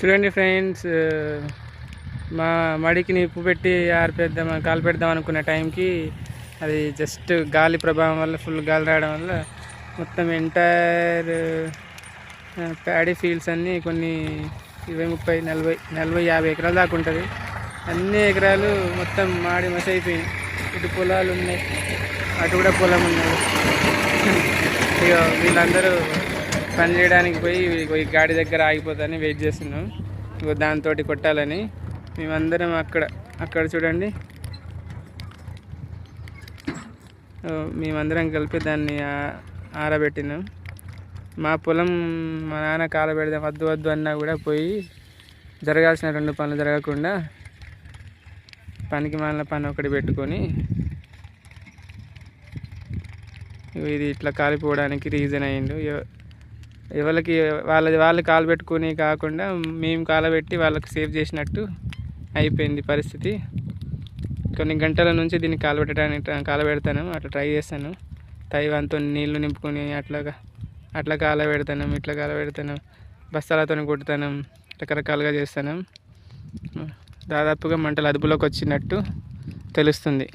చూడండి ఫ్రెండ్స్, మా మడికి నిప్పు పెట్టి ఆరిపేద్దాం కాలు పెడదాం అనుకున్న టైంకి అది జస్ట్ గాలి ప్రభావం వల్ల ఫుల్ గాలి రావడం వల్ల మొత్తం ఎంటైర్ ప్యాడీ ఫీల్డ్స్ అన్నీ కొన్ని 20, 30, 40, 50 ఎకరాలు దాకా ఉంటుంది. అన్ని ఎకరాలు మొత్తం మాడి మసి అయిపోయినాయి. ఇటు పొలాలు ఉన్నాయి, అటు కూడా పొలం ఉన్నాయి. ఇక వీళ్ళందరూ పని చేయడానికి పోయి గాడి దగ్గర ఆగిపోతారని వెయిట్ చేస్తున్నాం. ఇగో దాంతో కొట్టాలని మేమందరం అక్కడ చూడండి, మేమందరం కలిపి దాన్ని ఆరబెట్టినాం. మా పొలం మా నాన్న కాలబెడదాం వద్దు అన్నా కూడా పోయి జరగాల్సిన 2 పనులు జరగకుండా పనికి మాలిన పని ఒకటి పెట్టుకొని ఇది ఇట్లా కాలిపోవడానికి రీజన్ అయ్యిండు. ఎవరికి వాళ్ళు కాలు పెట్టుకొని కాకుండా మేము కాలబెట్టి వాళ్ళకి సేవ్ చేసినట్టు అయిపోయింది పరిస్థితి. కొన్ని గంటల నుంచి దీన్ని కాలబెడతాను, అట్లా ట్రై చేస్తాను. తైవాన్తో నీళ్లు నింపుకొని అట్లా కాలబెడతాను, ఇట్లా కాలబెడతాను, బస్తాలతో కొడతాను, రకరకాలుగా చేస్తాను. దాదాపుగా మంటలు అదుపులోకి వచ్చినట్టు తెలుస్తుంది.